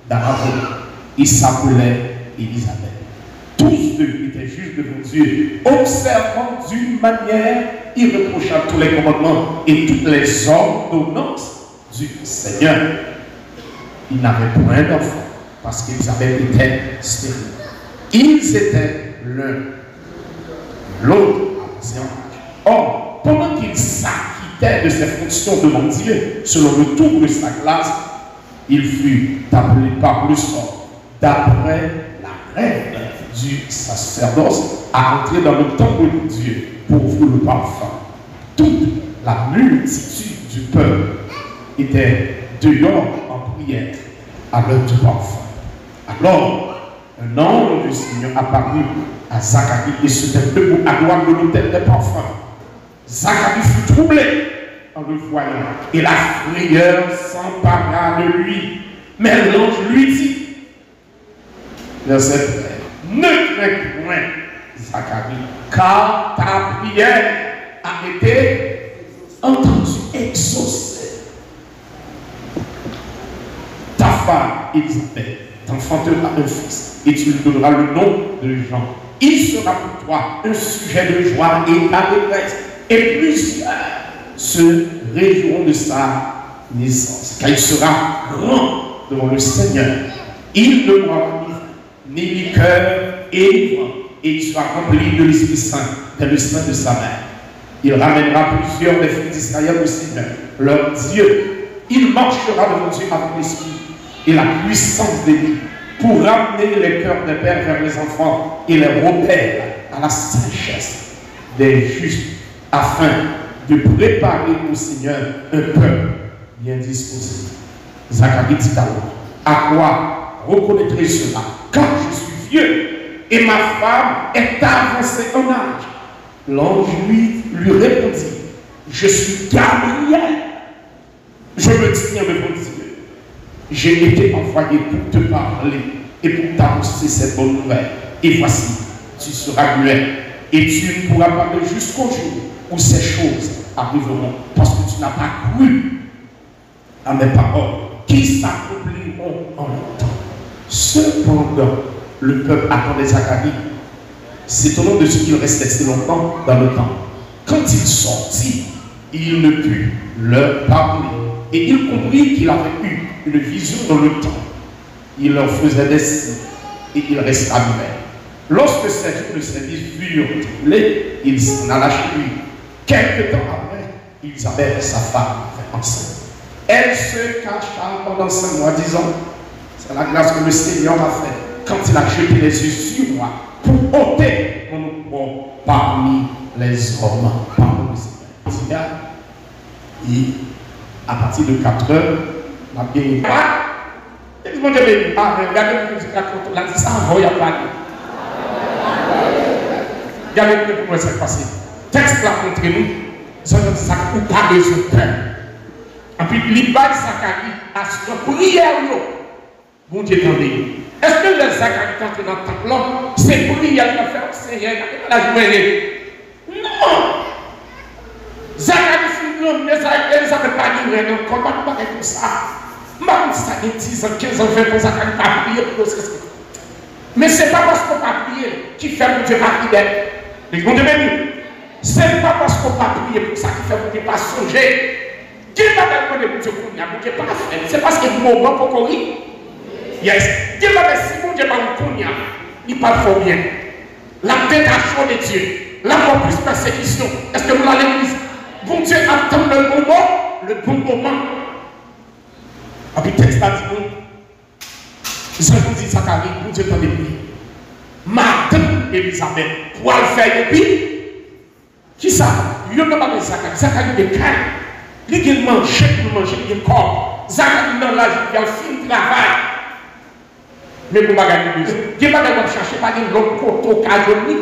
d'Aaron. Il s'appelait Élisabeth. Tous deux étaient justes devant Dieu, observant d'une manière irréprochable tous les commandements et toutes les ordonnances du Seigneur. Ils n'avaient point d'enfant parce qu'Élisabeth était stérile. Ils étaient l'un, l'autre avancé en âge. Or, pendant qu'ils s'acquittaient de ses fonctions devant Dieu, selon le tour de sa classe, il fut appelé par le sort, d'après la règle du sacerdoce, à entrer dans le temple de Dieu pour ouvrir le parfum. Toute la multitude du peuple était dehors en prière à l'heure du parfum. Alors, un ange du Seigneur apparut à Zacharie et se tenait debout à droite de l'autel des parfums. Zacharie fut troublé en le voyant et la frayeur s'empara de lui. Mais l'ange lui dit, verset 13, ne crains point, Zacharie, car ta prière a été entendue, exaucée. Ta femme, Élisabeth, t'enfantera un fils, et tu lui donneras le nom de Jean. Il sera pour toi un sujet de joie et d'allégresse, et plusieurs se réjouiront de sa naissance, car il sera grand devant le Seigneur. Il ne boira ni liqueur et ni vin, et il sera rempli de l'Esprit Saint, dans le sein de sa mère. Il ramènera plusieurs des fils d'Israël au Seigneur, leur Dieu. Il marchera devant Dieu avec l'Esprit et la puissance de lui, pour ramener les cœurs des pères vers les enfants et les repères à la sagesse des justes, afin de préparer au Seigneur un peuple bien disposé. Zacharie dit alors, à quoi reconnaîtrai cela? Car je suis vieux et ma femme est avancée en âge. L'ange lui répondit, je suis Gabriel, je me tiens devant Dieu. J'ai été envoyé pour te parler et pour t'annoncer cette bonne nouvelle. Et voici, tu seras muet et tu ne pourras parler jusqu'au jour où ces choses arriveront, parce que tu n'as pas cru à mes paroles qui s'accompliront en longtemps. Cependant, le peuple attendait Zacharie, s'étonnant de ce qu'il restait si longtemps dans le temps. Quand il sortit, il ne put leur parler. Et il comprit qu'il avait eu une vision dans le temps. Il leur faisait des signes et il resta muet. Lorsque ces jours de service furent écoulés, il s'en alla chez lui. Quelque temps après, Élisabeth, sa femme, fut enceinte. Elle se cacha pendant 5 mois, disant, c'est la grâce que le Seigneur m'a fait quand il a jeté les yeux sur moi pour ôter mon nom parmi les hommes. Parmi le Seigneur. Et à partir de 4 heures, la bien. Regardez le musique raconte là, ça envoie à Paris. Regardez comment ça s'est passé. Texte là contre nous, ça nous dit ça ou pas de ce père. Et puis l'Ibaï Zacharie a ce prière. Bon Dieu tendez. Est-ce que le Zacharie est entré dans le temple là, c'est prière qui a fait Seigneur la journée? Non! Zacharie fut l'homme, mais Elisabeth pas dit rien, comment tu vas faire ça? Même si ça fait 10 ans, 15 ans, 20 ans, Zacharie pas prier pour ce que c'est. Mais ce n'est pas parce qu'on n'a pas prié qui fait que Dieu pas prier. Les grands bénis, ce n'est pas parce qu'on n'a pas prié pour ça qui fait que Dieu pas songer. Qui va demander pour Dieu qu'on a, Dieu pas fait. C'est parce que le moment pour qu'on rit. Yes. Dieu va dire si mon Dieu pas qu'on a, il parle fort bien. La tentation de Dieu, la plus persécution. Est-ce que nous allons l'église? Bon Dieu attend le bon moment. Et puis, texte a dit non. Je vous dis Zacharie, bon Dieu t'en déplie. Madame Élisabeth, pour le faire et puis, qui ça? Il y a pas de Zacharie. Zacharie de calme. Il a mangé pour manger, il corps. Zacharie dans l'âge, il a fini le travail. Mais pour ne pas gagner plus. Il va pas chercher pas de l'autre côté au cas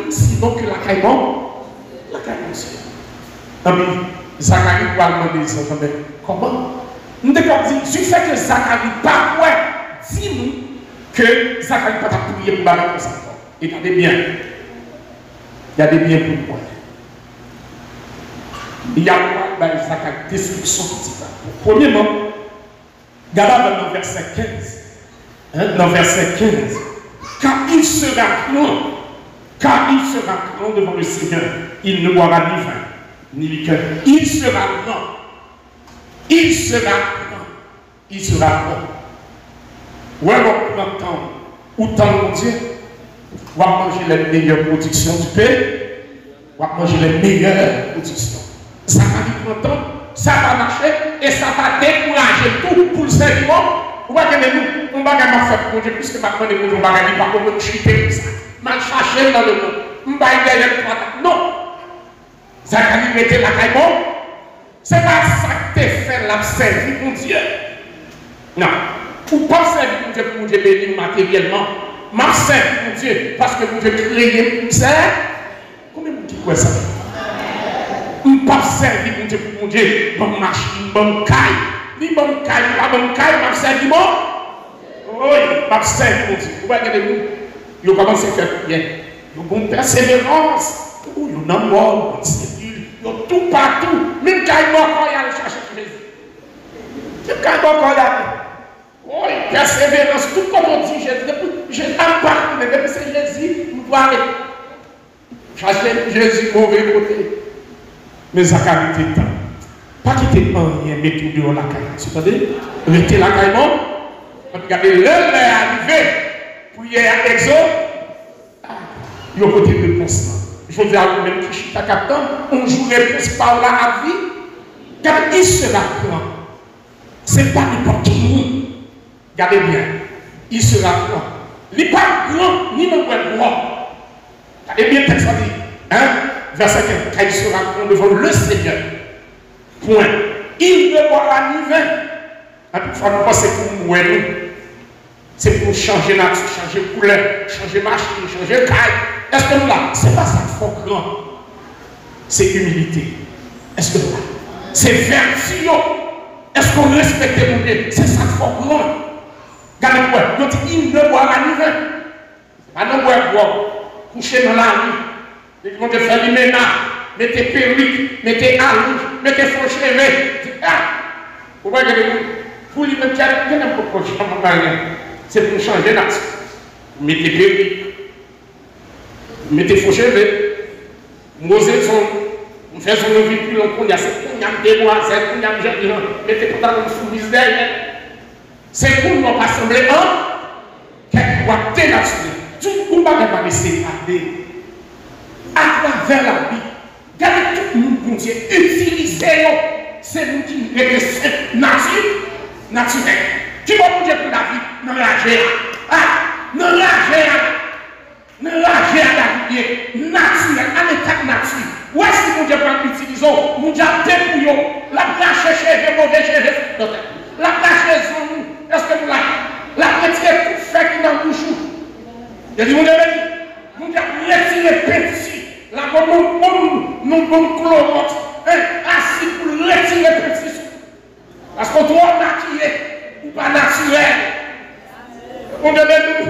sinon que la caille bon. La caille bon. Amen. Zacharie va demander ça. Comment? Nous devons dire, du fait que Zacharie pas ouais, dis-nous que Zacharie pas prier pour balancer comme ça. Et regardez bien. Regardez bien pourquoi. Il y a Zacharie destruction petit peu. Premièrement, Regardez dans le verset 15. Dans le verset 15. Car il sera grand devant le Seigneur. Il ne boira ni vin, ni liqueur. Il sera grand. Il sera grand. Il sera grand. Où est le temps où tant mon Dieu, on va manger les meilleures productions du pays, on va manger les meilleures productions. Ça va vite longtemps, ça va marcher et ça va décourager tout pour le service. On va gagner nous, on va gagner faire pour Dieu, puisque maintenant les gens vont gagner par contre chuter comme ça. Mal chercher dans le monde. On va gagner le non. Ça va mettre la caille bon. C'est pas ça que tu fais la servir pour Dieu. Non. Ou pas servir pour Dieu pour Dieu bénir matériellement. Ma servir pour Dieu parce que vous devez créer pour ça. Combien de gens disent ça? Ou pas servir pour Dieu pour Dieu. Bon machine, bon caille. Ni bon caille, pas bon caille, ma servir bon. Oui, ma servir pour Dieu. Vous voyez nous, vous commencez à faire bien. Vous avez une persévérance. Vous avez un amour, vous avez tout partout. Même quand il mort, il y a le chercher Jésus. Même quand il mort, il y a oui, persévérance, tout comme on dit Jésus. Je n'aime pas, mais depuis c'est Jésus, vous dois aller. Chercher Jésus mauvais côté. Mais ça a été temps. Pas quitter rien, mais tout dehors la caille. Vous entendez? Restez la caille, non? Regardez, l'heure est arrivée. Pour y aller à l'exode. Il y a côté de réponse. Je veux dire à vous-même qui chita captain, on joue réponse par là à vie. Car il sera grand. Ce n'est pas n'importe qui. Regardez bien. Il sera grand. Il n'est pas grand, ni non pas grand. Regardez bien, texte dit. Hein? Verset 15. Car il sera grand devant le Seigneur. Point. Il ne boira ni vin. À toute fois, nous pensons pour nous. C'est pour changer nature, changer couleur, changer machine, changer caille. Est-ce que nous là, c'est pas ça qu'il faut grand. C'est humilité. Est-ce que nous là, c'est vertu. Est-ce qu'on respecte mon Dieu? C'est ça qu'il faut grand. Regardez-moi, il ne boira ni vin. Pas non boire, coucher dans la nuit. Ils vont te faire du ménage, mettez perruque, mettez allouche, mettez faux cheveux. Vous voyez, vous lui mettez un peu de changement. C'est pour changer nature. Mettez perruque, mettez faux cheveux, mosaison, on fait son véhicule, on y a des demoiselles, on y a des gens, mettez pour dans le soumise derrière. C'est pour nous rassembler en quelque chose de dénaturé. Tout le monde va laisser parler à travers la vie. Regardez tout le monde, Dieu, utilisez-le. C'est nous qui sommes naturels. Qui va vous dire pour la vie? Non, la géa. Non, la géa. Non, la géa la vie. Naturel, en état nature. Où est-ce que vous Dieu peut utiliser? Vous Dieu dépouillons. La place chercher, mauvais chercher. La place chercher, est-ce que vous la retirez tout fait qui dans le bouchou? Il dit, vous Dieu retirez petit. La bonne chlorote. Assis pour retirer petit. Parce qu'on doit maquiller. Ou pas naturel. On devait nous.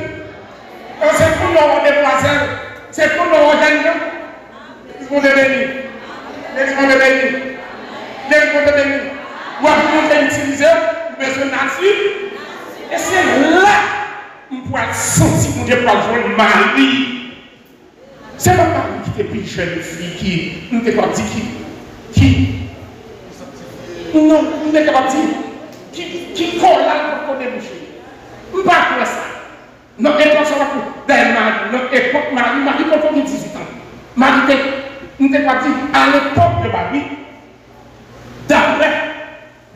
C'est pour nous demoiselles. C'est pour nous jeunes gens. Ils vont devenir. Ils vont devenir. Ils vont devenir. Ou à utiliser besoin de nature. Et c'est là qu'on pourra sentir qu'on Dieu pour jouer le mari. C'est pas mari qui était plus jeune fille qui. Nous ne pas dit qui. Non, nous ne pas dire. Qui colle là pour déboucher. On ne parle pas de ça. Notre époque, ça va pour notre époque, Marie, quand on a 18 ans. Marie, nous ne pas dit à l'époque de Marie, d'après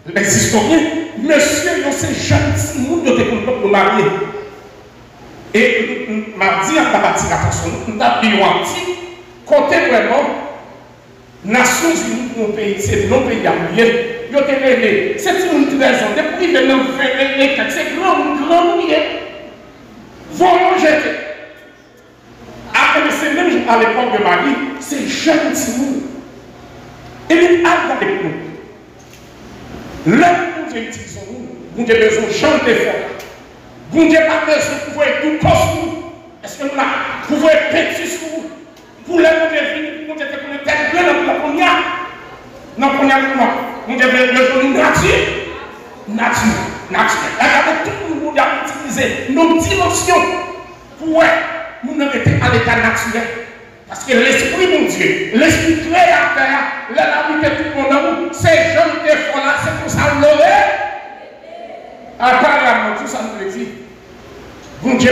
les historiens, monsieur, ces jeunes Simon, nous étaient contents de marier. Et mardi, on a bâti attention, on a dit, côté vraiment, Nations Unies pour un pays, c'est non pays à mieux. C'est une raison. Depuis que nous faisons c'est grand millier. Voyons jeter. Après, c'est même à l'époque de Marie, c'est jeune Simon. Et puis, regardez nous. Là, nous utilisons nous. Vous avez besoin de chanter fort. Vous n'avez pas besoin de pouvoir être tout costume. Est-ce que nous là, vous pouvez être petit sur vous? Pour les vous devez être tête pleine dans la première. Non, première, non. Vous devez besoin de nature. naturel. Regardez, tout le monde a utilisé nos dimensions pour nous arrêter à l'état naturel. Parce que l'esprit, mon Dieu, l'esprit créateur, l'habité tout le monde, c'est jeunes qui font là, c'est pour ça qu'on l'aurait. Apparemment, tout ça nous le dit. Bon Dieu,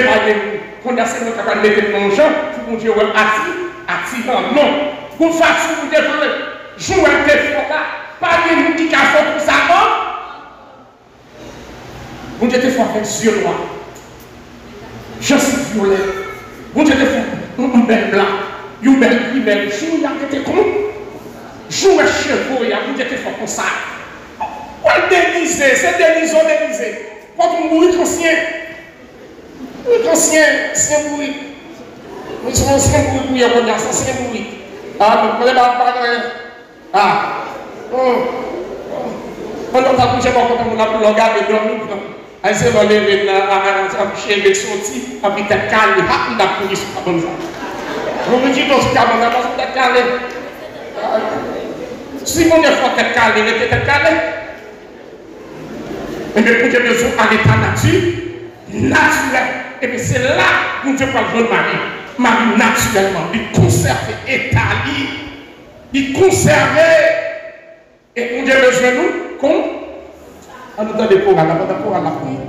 quand on a fait notre capable de mettre dans le champ, bon Dieu, attirant, non. Pour faire ce que vous devez jouer à des fois là, pas de nous qui a fait pour ça, non. Bon Dieu, te fait avec yeux noirs. Je suis violet. Bon Dieu, te fait un bel blanc. Une belle primaire, joue, il y a été con. Joue à chevaux, il y a été fait comme ça. On dénisé, c'est dénisé, dénisé. Quand on mourit conscient, c'est mourir. Nous sommes anciens mourir, on a ancien mourir. Ah, mais pas ah, on a pas bougé quand on a pu regarder dormir. Elle s'est relevée à coucher avec son petit, à vite calme, on a pris sur la bonne zone. Vous me dites aussi qu'à mon avis, c'est calé. Si mon effort est calé, il était calé. Et bien, pour que nous soyons à l'état naturel. Et bien, c'est là où Dieu parle de Marie. Marie, naturellement, il conserve l'état, il conserve. Et on Dieu besoin de nous, qu'on. On nous donne des pour à la prière.